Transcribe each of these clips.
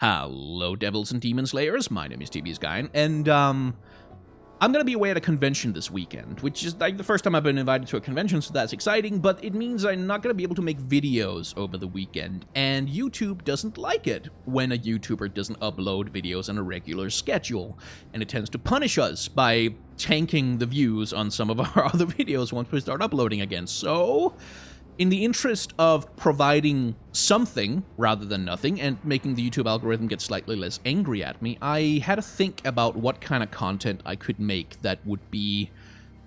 Hello, Devils and Demon Slayers. My name is TB's Guy, and I'm gonna be away at a convention this weekend, which is like the first time I've been invited to a convention, so that's exciting, but it means I'm not gonna be able to make videos over the weekend, and YouTube doesn't like it when a YouTuber doesn't upload videos on a regular schedule, and it tends to punish us by tanking the views on some of our other videos once we start uploading again. So in the interest of providing something rather than nothing and making the YouTube algorithm get slightly less angry at me, I had to think about what kind of content I could make that would be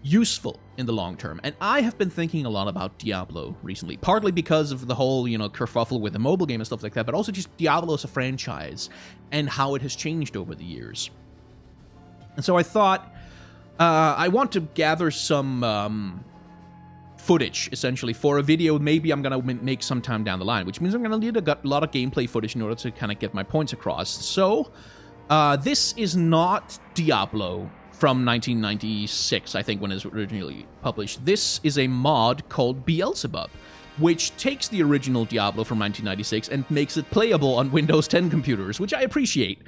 useful in the long term. And I have been thinking a lot about Diablo recently, partly because of the whole, kerfuffle with the mobile game and stuff like that, but also just Diablo as a franchise and how it has changed over the years. And so I thought I want to gather some footage, essentially, for a video maybe I'm going to make sometime down the line, which means I'm going to need a lot of gameplay footage in order to kind of get my points across. So, this is not Diablo from 1996, I think, when it was originally published. This is a mod called Beelzebub, which takes the original Diablo from 1996 and makes it playable on Windows 10 computers, which I appreciate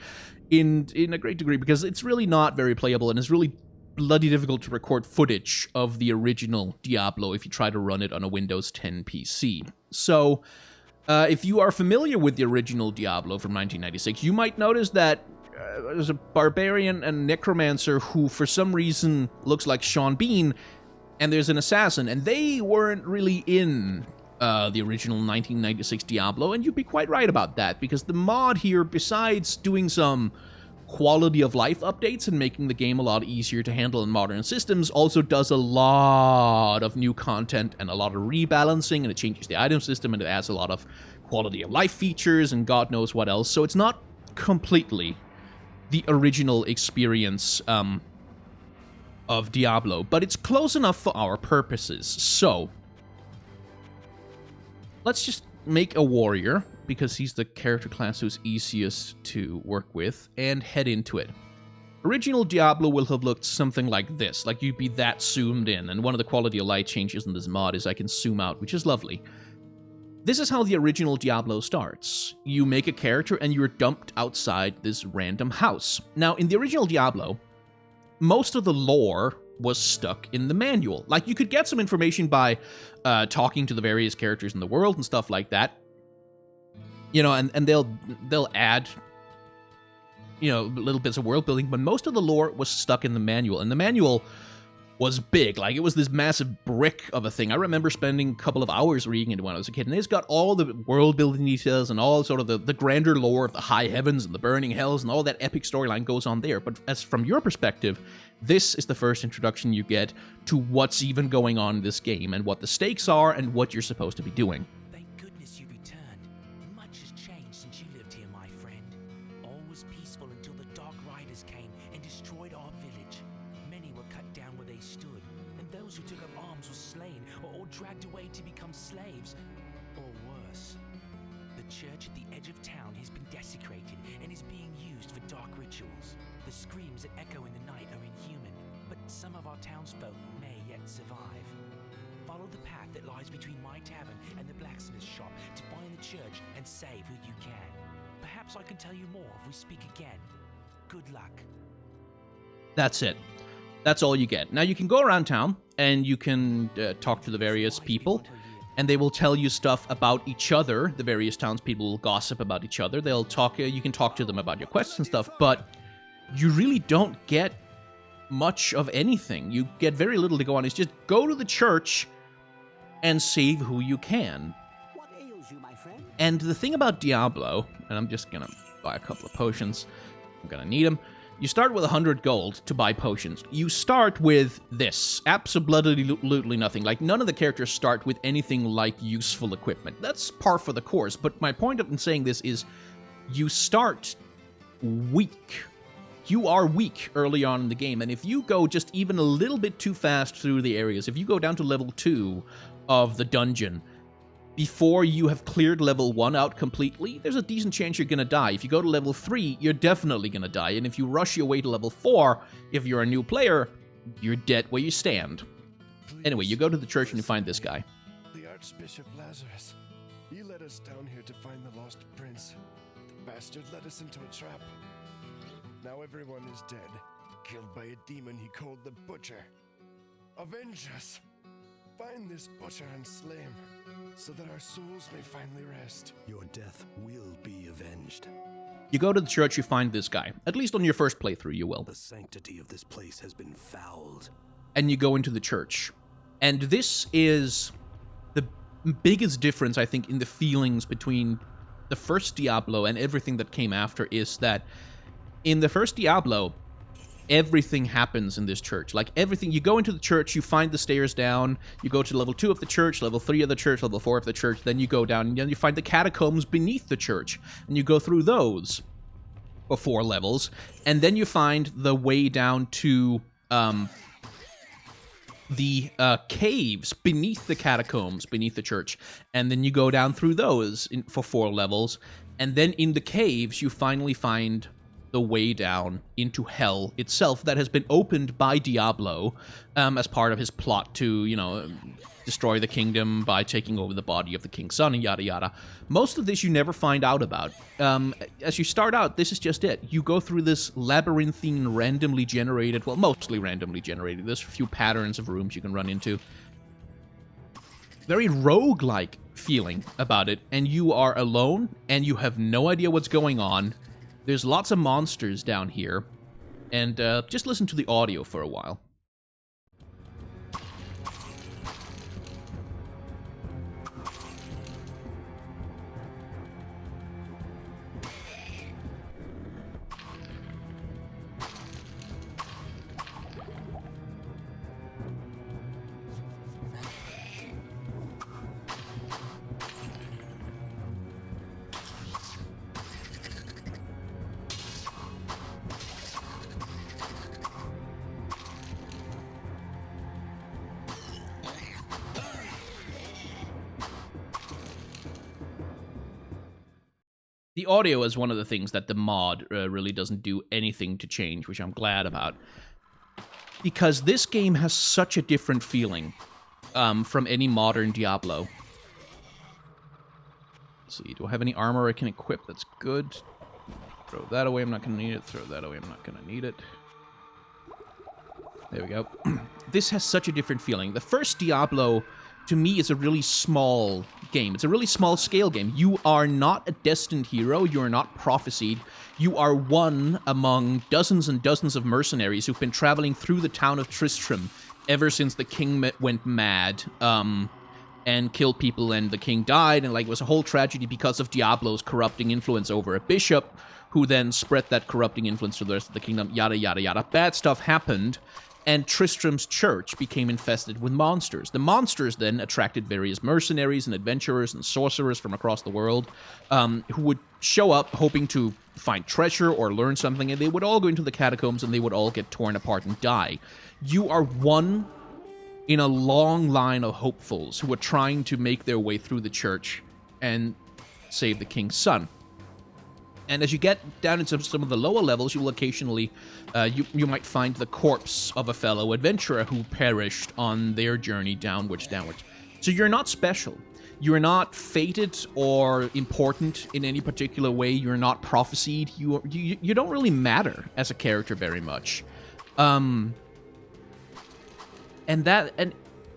in a great degree, because it's really not very playable and is really bloody difficult to record footage of the original Diablo if you try to run it on a Windows 10 PC. So, if you are familiar with the original Diablo from 1996, you might notice that there's a barbarian and necromancer who, for some reason, looks like Sean Bean, and there's an assassin, and they weren't really in the original 1996 Diablo, and you'd be quite right about that, because the mod here, besides doing some quality of life updates and making the game a lot easier to handle in modern systems, also does a lot of new content and a lot of rebalancing, and it changes the item system, and it adds a lot of quality of life features and God knows what else. So it's not completely the original experience of Diablo, but it's close enough for our purposes. So let's just make a warrior, because he's the character class who's easiest to work with, and head into it. Original Diablo will have looked something like this, like you'd be that zoomed in, and one of the quality of light changes in this mod is I can zoom out, which is lovely. This is how the original Diablo starts. You make a character and you're dumped outside this random house. Now, in the original Diablo, most of the lore was stuck in the manual. Like, you could get some information by talking to the various characters in the world and stuff like that. And they'll add, little bits of world building, but most of the lore was stuck in the manual, and the manual was big. Like, it was this massive brick of a thing. I remember spending a couple of hours reading it when I was a kid, and it's got all the world building details and all sort of the grander lore of the high heavens and the burning hells, and all that epic storyline goes on there. But as from your perspective, this is the first introduction you get to what's even going on in this game, and what the stakes are, and what you're supposed to be doing. Dragged away to become slaves, or worse. The church at the edge of town has been desecrated and is being used for dark rituals. The screams that echo in the night are inhuman, but some of our townsfolk may yet survive. Follow the path that lies between my tavern and the blacksmith's shop to find the church and save who you can. Perhaps I can tell you more if we speak again. Good luck. That's it. That's all you get. Now, you can go around town, and you can talk to the various people, and they will tell you stuff about each other. The various townspeople will gossip about each other. They'll talk. You can talk to them about your quests and stuff, but you really don't get much of anything. You get very little to go on. It's just go to the church and save who you can. What ails you, my friend? And the thing about Diablo, and I'm just gonna buy a couple of potions. I'm gonna need them. You start with 100 gold to buy potions. You start with this. Absolutely nothing. Like, none of the characters start with anything like useful equipment. That's par for the course. But my point in saying this is you start weak. You are weak early on in the game. And if you go just even a little bit too fast through the areas, if you go down to level 2 of the dungeon, before you have cleared level 1 out completely, there's a decent chance you're going to die. If you go to level 3, you're definitely going to die. And if you rush your way to level 4, if you're a new player, you're dead where you stand. Anyway, you go to the church and you find this guy. The Archbishop Lazarus. He led us down here to find the lost prince. The bastard led us into a trap. Now everyone is dead, killed by a demon he called the Butcher. Avenge us! Find this Butcher and slay him, so that our souls may finally rest. Your death will be avenged. You go to the church, you find this guy. At least on your first playthrough, you will. The sanctity of this place has been fouled. And you go into the church. And this is the biggest difference, I think, in the feelings between the first Diablo and everything that came after, is that in the first Diablo, everything happens in this church. Like, everything, you go into the church, you find the stairs down, you go to level 2 of the church, level 3 of the church, level 4 of the church, then you go down, and then you find the catacombs beneath the church, and you go through those for 4 levels, and then you find the way down to the caves beneath the catacombs, beneath the church, and then you go down through those for 4 levels, and then in the caves, you finally find the way down into hell itself that has been opened by Diablo as part of his plot to, you know, destroy the kingdom by taking over the body of the king's son and yada yada. Most of this you never find out about. As you start out, this is just it. You go through this labyrinthine, randomly generated, well, mostly randomly generated. There's a few patterns of rooms you can run into. Very roguelike feeling about it, and you are alone, and you have no idea what's going on. There's lots of monsters down here, and just listen to the audio for a while. The audio is one of the things that the mod really doesn't do anything to change, which I'm glad about. Because this game has such a different feeling from any modern Diablo. Let's see, do I have any armor I can equip? That's good. Throw that away, I'm not going to need it. Throw that away, I'm not going to need it. There we go. This has such a different feeling. The first Diablo, to me, is a really small game. It's a really small scale game. You are not a destined hero. You are not prophesied. You are one among dozens and dozens of mercenaries who've been traveling through the town of Tristram ever since the king went mad and killed people, and the king died, and like it was a whole tragedy because of Diablo's corrupting influence over a bishop, who then spread that corrupting influence to the rest of the kingdom, yada, yada, yada. Bad stuff happened, and Tristram's church became infested with monsters. The monsters then attracted various mercenaries and adventurers and sorcerers from across the world who would show up hoping to find treasure or learn something, and they would all go into the catacombs and they would all get torn apart and die. You are one in a long line of hopefuls who are trying to make their way through the church and save the king's son. And as you get down into some of the lower levels, you will occasionally, you might find the corpse of a fellow adventurer who perished on their journey downwards. So you're not special. You're not fated or important in any particular way. You're not prophesied. You don't really matter as a character very much.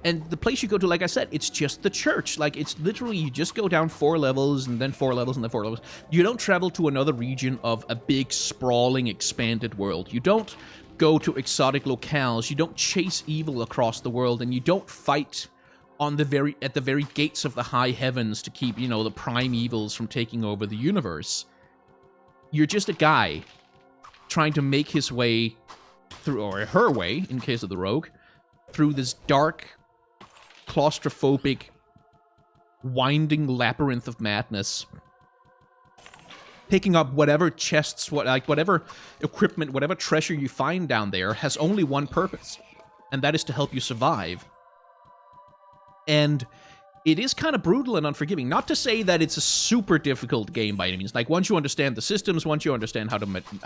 And the place you go to, like I said, it's just the church. Like, it's literally, you just go down 4 levels, and then 4 levels, and then 4 levels. You don't travel to another region of a big, sprawling, expanded world. You don't go to exotic locales. You don't chase evil across the world, and you don't fight at the very gates of the high heavens to keep, the prime evils from taking over the universe. You're just a guy trying to make his way through, or her way, in case of the rogue, through this dark, claustrophobic, winding labyrinth of madness, picking up whatever chests, whatever equipment, whatever treasure you find down there has only one purpose, and that is to help you survive. And it is kind of brutal and unforgiving. Not to say that it's a super difficult game by any means. Like, once you understand the systems, once you understand how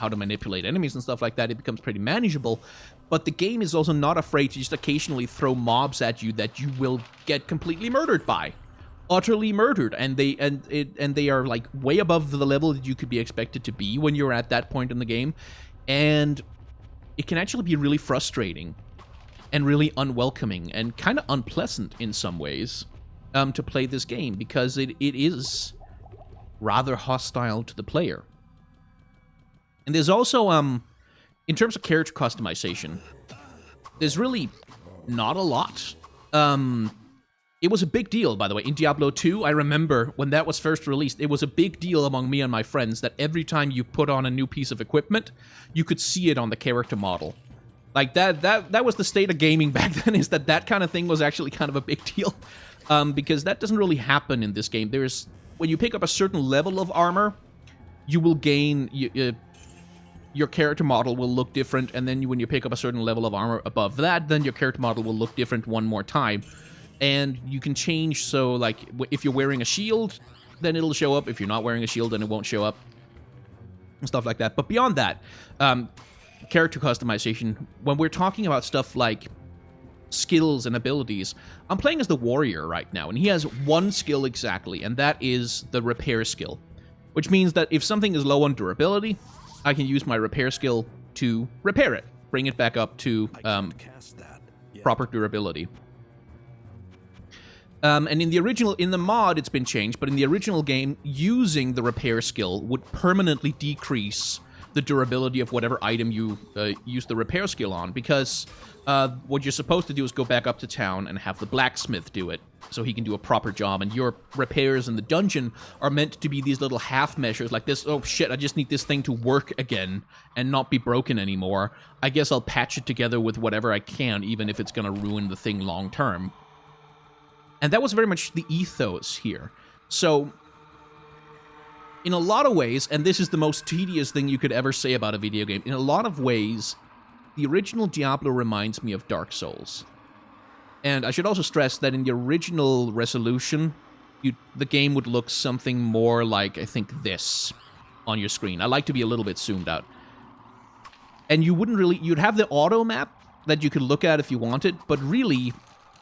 to manipulate enemies and stuff like that, it becomes pretty manageable. But the game is also not afraid to just occasionally throw mobs at you that you will get completely murdered by. utterly murdered, and they are like way above the level that you could be expected to be when you're at that point in the game, and it can actually be really frustrating and really unwelcoming and kind of unpleasant in some ways to play this game, because it is rather hostile to the player. And there's also in terms of character customization, there's really not a lot. It was a big deal, by the way, in Diablo 2. I remember when that was first released, it was a big deal among me and my friends that every time you put on a new piece of equipment, you could see it on the character model. Like, that was the state of gaming back then, is that kind of thing was actually kind of a big deal. Because that doesn't really happen in this game. When you pick up a certain level of armor, you will gain... your character model will look different, and then when you pick up a certain level of armor above that, then your character model will look different one more time. And you can change, so, like, if you're wearing a shield, then it'll show up. If you're not wearing a shield, then it won't show up. And stuff like that. But beyond that, character customization, when we're talking about stuff like skills and abilities, I'm playing as the warrior right now, and he has one skill exactly, and that is the repair skill. Which means that if something is low on durability, I can use my repair skill to repair it, bring it back up to proper durability. And in the mod, it's been changed, but in the original game, using the repair skill would permanently decrease the durability of whatever item you use the repair skill on, because what you're supposed to do is go back up to town and have the blacksmith do it, so he can do a proper job, and your repairs in the dungeon are meant to be these little half measures, like this, oh shit, I just need this thing to work again and not be broken anymore. I guess I'll patch it together with whatever I can, even if it's gonna ruin the thing long term. And that was very much the ethos here. So, in a lot of ways, and this is the most tedious thing you could ever say about a video game, in a lot of ways, the original Diablo reminds me of Dark Souls. And I should also stress that in the original resolution, the game would look something more like, I think, this on your screen. I like to be a little bit zoomed out. And you'd have the auto map that you could look at if you wanted, but really,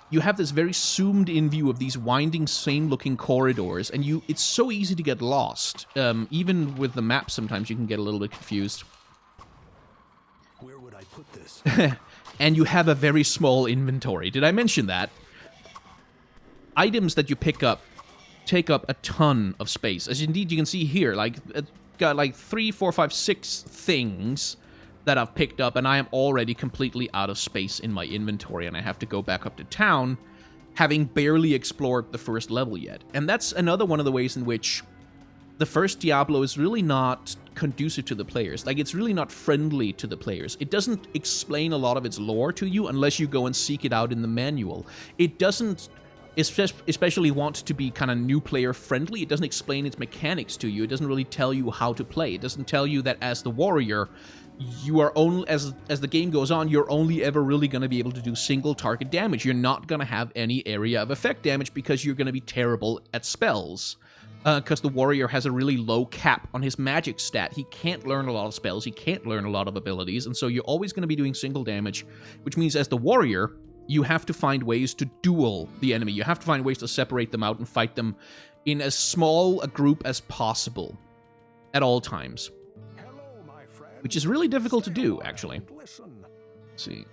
you have this very zoomed-in view of these winding, same-looking corridors, and it's so easy to get lost. Even with the map, sometimes you can get a little bit confused. Where would I put this? And you have a very small inventory. Did I mention that? Items that you pick up take up a ton of space. As indeed you can see here, like, it's got like 3, 4, 5, 6 things that I've picked up, and I am already completely out of space in my inventory, and I have to go back up to town, having barely explored the first level yet. And that's another one of the ways in which the first Diablo is really not conducive to the players. Like, it's really not friendly to the players. It doesn't explain a lot of its lore to you unless you go and seek it out in the manual. It doesn't especially want to be kind of new player friendly. It doesn't explain its mechanics to you. It doesn't really tell you how to play. It doesn't tell you that as the warrior, you are only, as the game goes on, you're only ever really going to be able to do single target damage. You're not going to have any area of effect damage because you're going to be terrible at spells. Because the warrior has a really low cap on his magic stat. He can't learn a lot of spells, he can't learn a lot of abilities, and so you're always going to be doing single damage, which means as the warrior, you have to find ways to duel the enemy. You have to find ways to separate them out and fight them in as small a group as possible at all times. Which is really difficult to do, actually. Let's see.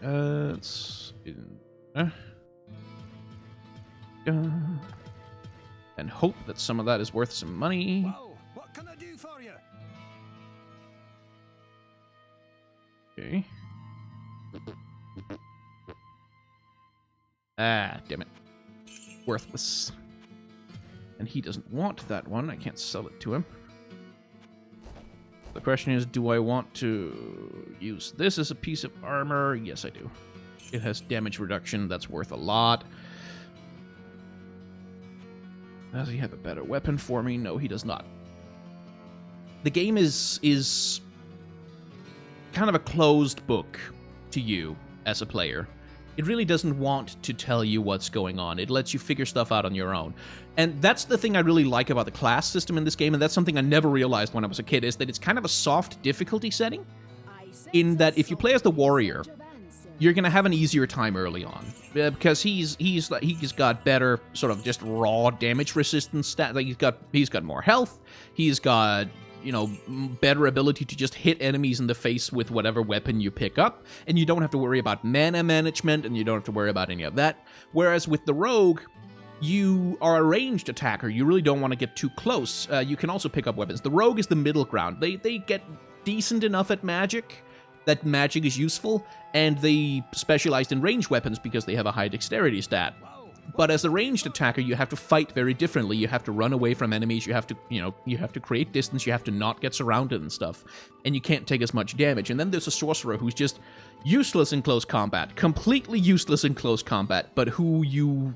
And hope that some of that is worth some money. Whoa, what can I do for you? Okay. Ah, damn it. Worthless. And he doesn't want that one. I can't sell it to him. The question is, do I want to use this as a piece of armor? Yes, I do. It has damage reduction. That's worth a lot. Does he have a better weapon for me? No, he does not. The game is kind of a closed book to you as a player. It really doesn't want to tell you what's going on. It lets you figure stuff out on your own. And that's the thing I really like about the class system in this game, and that's something I never realized when I was a kid, is that it's kind of a soft difficulty setting, in that if you play as the warrior, you're gonna have an easier time early on because he's got better sort of just raw damage resistance stat. Like he's got more health. He's got, you know, better ability to just hit enemies in the face with whatever weapon you pick up, and you don't have to worry about mana management, and you don't have to worry about any of that. Whereas with the rogue, you are a ranged attacker. You really don't want to get too close. You can also pick up weapons. The rogue is the middle ground. They get decent enough at magic that magic is useful, and they specialized in ranged weapons because they have a high dexterity stat. But as a ranged attacker, you have to fight very differently. You have to run away from enemies. You have to, you have to create distance. You have to not get surrounded and stuff. And you can't take as much damage. And then there's a sorcerer who's just useless in close combat. Completely useless in close combat, but who you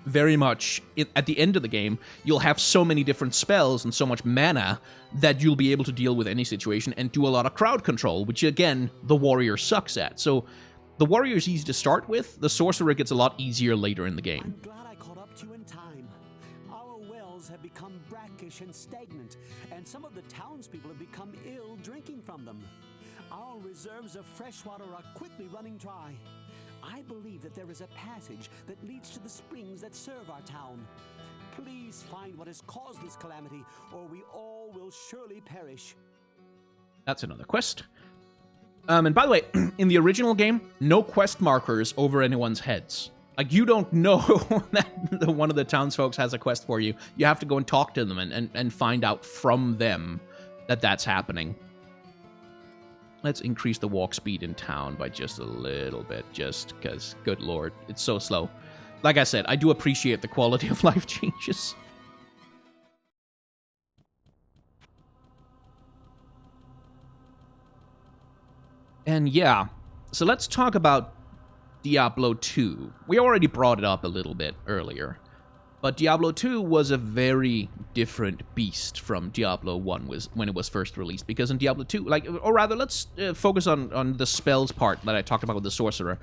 very much, at the end of the game, you'll have so many different spells and so much mana that you'll be able to deal with any situation and do a lot of crowd control, which, again, the warrior sucks at. So the warrior is easy to start with. The sorcerer gets a lot easier later in the game. I'm glad I caught up to you in time. Our wells have become brackish and stagnant, and some of the townspeople have become ill drinking from them. Our reserves of fresh water are quickly running dry. I believe that there is a passage that leads to the springs that serve our town. Please find what has caused this calamity, or we all will surely perish. That's another quest. And by the way, in the original game, no quest markers over anyone's heads. Like, you don't know that one of the townsfolk has a quest for you. You have to go and talk to them and find out from them that that's happening. Let's increase the walk speed in town by just a little bit, just because, good lord, it's so slow. Like I said, I do appreciate the quality of life changes. And yeah, so let's talk about Diablo 2. We already brought it up a little bit earlier, but Diablo 2 was a very different beast from Diablo 1 when it was first released, because in Diablo 2, or rather, let's focus on the spells part that I talked about with the sorcerer.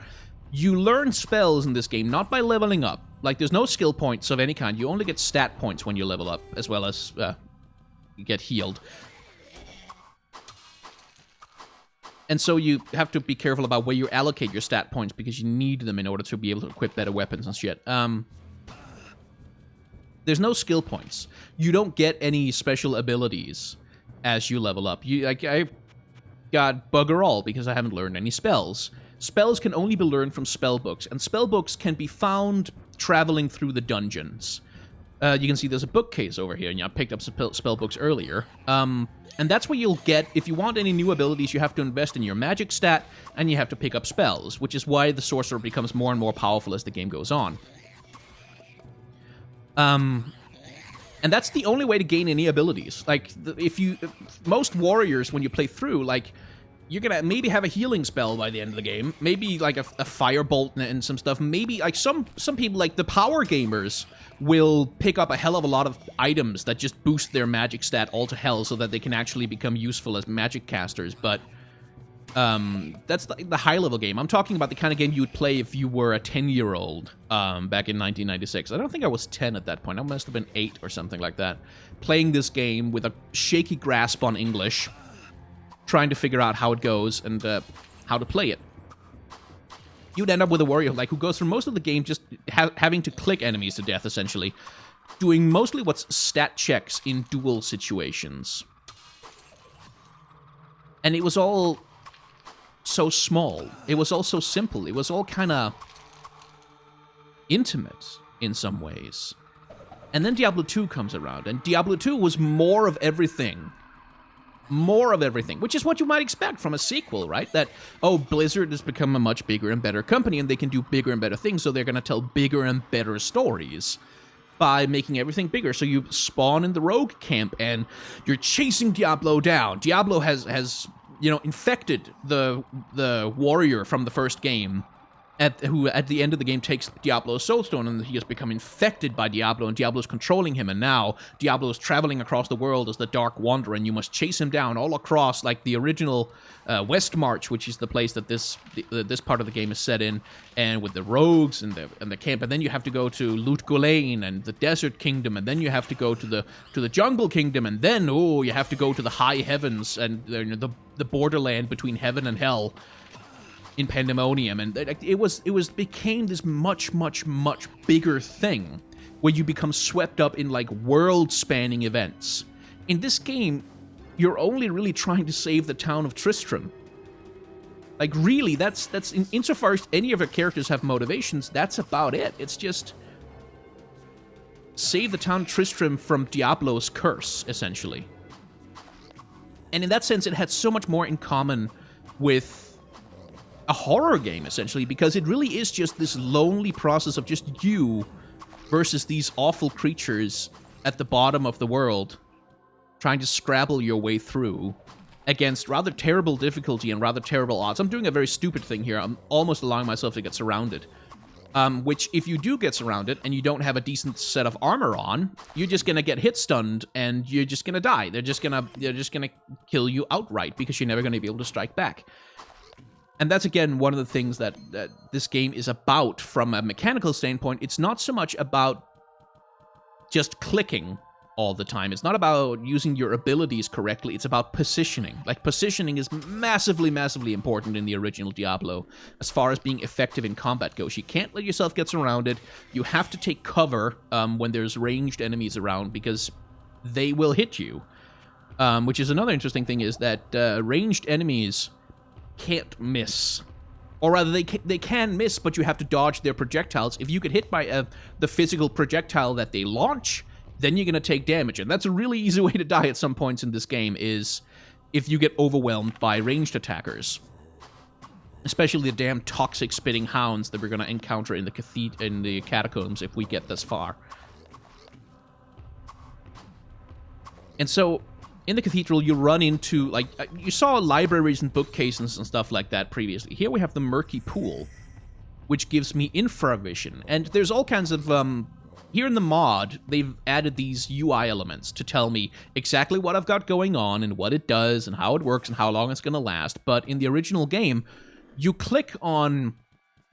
You learn spells in this game not by leveling up. Like, there's no skill points of any kind. You only get stat points when you level up, as well as you get healed. And so you have to be careful about where you allocate your stat points, because you need them in order to be able to equip better weapons and shit. There's no skill points. You don't get any special abilities as you level up. I got bugger all because I haven't learned any spells. Spells can only be learned from spell books, and spell books can be found traveling through the dungeons. You can see there's a bookcase over here, and I picked up spell books earlier. And that's where you'll get, if you want any new abilities, you have to invest in your magic stat, and you have to pick up spells, which is why the sorcerer becomes more and more powerful as the game goes on. And that's the only way to gain any abilities. Like, most warriors, when you play through, like, you're gonna maybe have a healing spell by the end of the game, maybe like a firebolt and some stuff. Maybe like some people, like the power gamers, will pick up a hell of a lot of items that just boost their magic stat all to hell so that they can actually become useful as magic casters. But that's the high-level game. I'm talking about the kind of game you would play if you were a 10-year-old back in 1996. I don't think I was 10 at that point. I must have been 8 or something like that. Playing this game with a shaky grasp on English, trying to figure out how it goes and how to play it. You'd end up with a warrior who goes through most of the game just having to click enemies to death, essentially. Doing mostly what's stat checks in duel situations. And it was all so small. It was all so simple. It was all kind of intimate in some ways. And then Diablo 2 comes around, and Diablo 2 was more of everything. More of everything, which is what you might expect from a sequel, right? That, oh, Blizzard has become a much bigger and better company, and they can do bigger and better things, so they're going to tell bigger and better stories by making everything bigger. So you spawn in the rogue camp, and you're chasing Diablo down. Diablo has infected the warrior from the first game, who at the end of the game takes Diablo's soulstone, and he has become infected by Diablo, and Diablo's controlling him, and now Diablo's traveling across the world as the Dark Wanderer, and you must chase him down all across, like the original West March, which is the place that this part of the game is set in, and with the rogues and the camp, and then you have to go to Lut Gholein and the Desert Kingdom, and then you have to go to the Jungle Kingdom, and then you have to go to the High Heavens and the borderland between heaven and hell. in Pandemonium, and it became this much bigger thing where you become swept up in like world-spanning events. In this game, you're only really trying to save the town of Tristram. Like, really, that's insofar as any of our characters have motivations, that's about it. It's just save the town of Tristram from Diablo's curse, essentially. And in that sense, it had so much more in common with a horror game, essentially, because it really is just this lonely process of just you versus these awful creatures at the bottom of the world, trying to scrabble your way through against rather terrible difficulty and rather terrible odds. I'm doing a very stupid thing here. I'm almost allowing myself to get surrounded. Which, if you do get surrounded and you don't have a decent set of armor on, you're just gonna get hit stunned and you're just gonna die. They're just gonna kill you outright because you're never gonna be able to strike back. And that's, again, one of the things that this game is about from a mechanical standpoint. It's not so much about just clicking all the time. It's not about using your abilities correctly. It's about positioning. Like, positioning is massively important in the original Diablo as far as being effective in combat goes. You can't let yourself get surrounded. You have to take cover when there's ranged enemies around because they will hit you. Which is another interesting thing, is that ranged enemies can't miss. Or rather, they can miss, but you have to dodge their projectiles. If you get hit by the physical projectile that they launch, then you're going to take damage. And that's a really easy way to die at some points in this game, is if you get overwhelmed by ranged attackers. Especially the damn toxic spitting hounds that we're going to encounter in the catacombs if we get this far. And so, in the cathedral, you run into, like, you saw libraries and bookcases and stuff like that previously. Here we have the murky pool, which gives me infravision. And there's all kinds of, here in the mod, they've added these UI elements to tell me exactly what I've got going on and what it does and how it works and how long it's going to last. But in the original game, you click on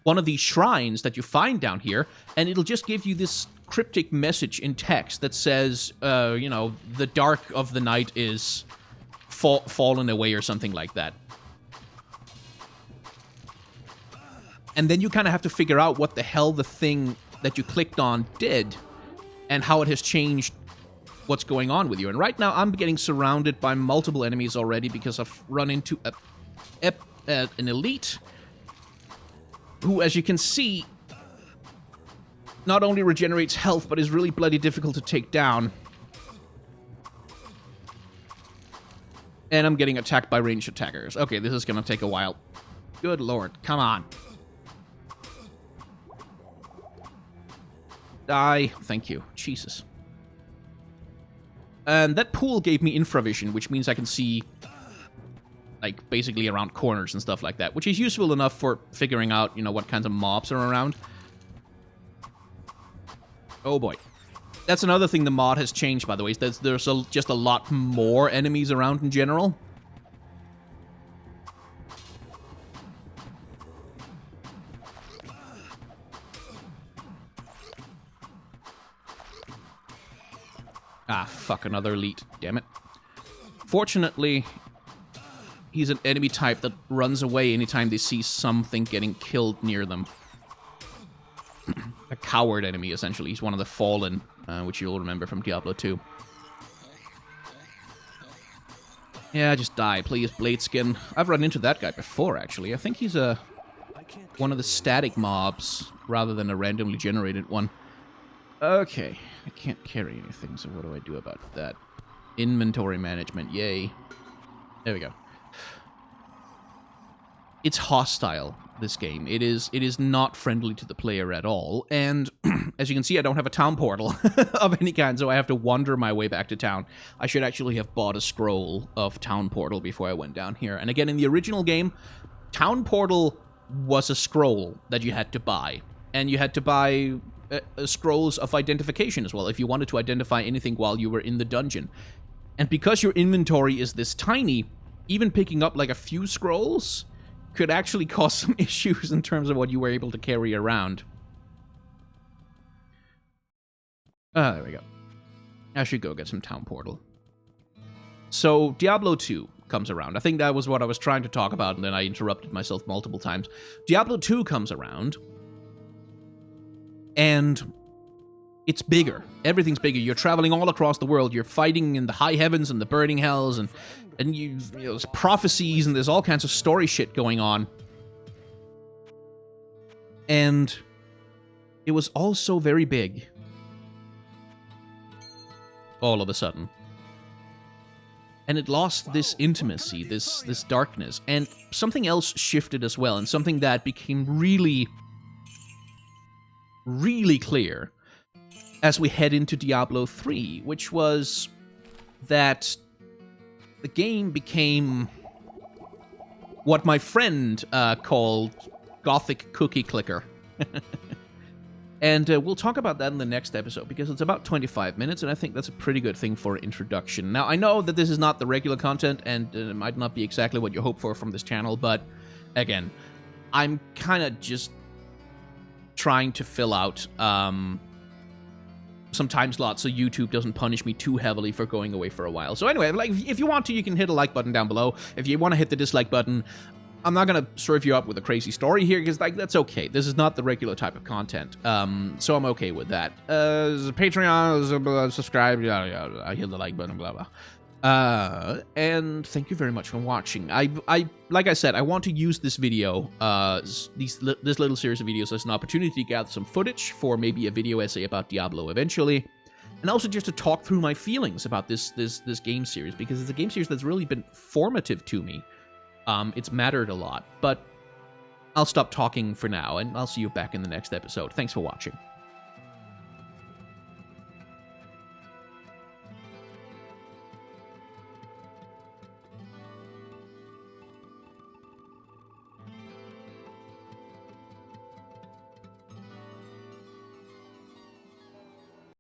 one of these shrines that you find down here, and it'll just give you this cryptic message in text that says, you know, the dark of the night is fallen away or something like that. And then you kind of have to figure out what the hell the thing that you clicked on did and how it has changed what's going on with you. And right now I'm getting surrounded by multiple enemies already because I've run into an elite who, as you can see, not only regenerates health, but is really bloody difficult to take down. And I'm getting attacked by ranged attackers. Okay, this is gonna take a while. Good lord, come on. Die. Thank you. Jesus. And that pool gave me infravision, which means I can see, like, basically around corners and stuff like that, which is useful enough for figuring out, you know, what kinds of mobs are around. Oh boy. That's another thing the mod has changed, by the way, is that there's just a lot more enemies around in general. Ah, fuck, another elite. Damn it. Fortunately, he's an enemy type that runs away anytime they see something getting killed near them. A coward enemy, essentially. He's one of the Fallen, which you'll remember from Diablo 2. Yeah, just die, please, Bladeskin. I've run into that guy before, actually. I think he's one of the static mobs, rather than a randomly generated one. Okay, I can't carry anything, so what do I do about that? Inventory management, yay. There we go. It's hostile, this game. It is not friendly to the player at all, and as you can see, I don't have a town portal of any kind, so I have to wander my way back to town. I should actually have bought a scroll of town portal before I went down here. And again, in the original game, town portal was a scroll that you had to buy, and you had to buy scrolls of identification as well if you wanted to identify anything while you were in the dungeon. And because your inventory is this tiny, even picking up like a few scrolls could actually cause some issues in terms of what you were able to carry around. There we go. I should go get some town portal. So, Diablo 2. comes around. I think that was what I was trying to talk about, and then I interrupted myself multiple times. Diablo 2 comes around, and it's bigger. Everything's bigger. You're traveling all across the world. You're fighting in the high heavens and the burning hells, and you know, there's prophecies, and there's all kinds of story shit going on. And it was all so very big. All of a sudden. And it lost this intimacy, this darkness. And something else shifted as well, and something that became really, really clear as we head into Diablo 3, which was that the game became what my friend called Gothic Cookie Clicker. And we'll talk about that in the next episode, because it's about 25 minutes, and I think that's a pretty good thing for an introduction. Now, I know that this is not the regular content, and it might not be exactly what you hope for from this channel, but again, I'm kind of just trying to fill out some time slots so YouTube doesn't punish me too heavily for going away for a while. So anyway, like, if you want to, you can hit a like button down below. If you want to hit the dislike button, I'm not going to serve you up with a crazy story here, because like, that's okay. This is not the regular type of content, so I'm okay with that. Patreon, subscribe, I hit the like button, blah, blah. And thank you very much for watching. I like I said, I want to use this video, this little series of videos as an opportunity to gather some footage for maybe a video essay about Diablo eventually, and also just to talk through my feelings about this game series, because it's a game series that's really been formative to me. It's mattered a lot, but I'll stop talking for now, and I'll see you back in the next episode. Thanks for watching.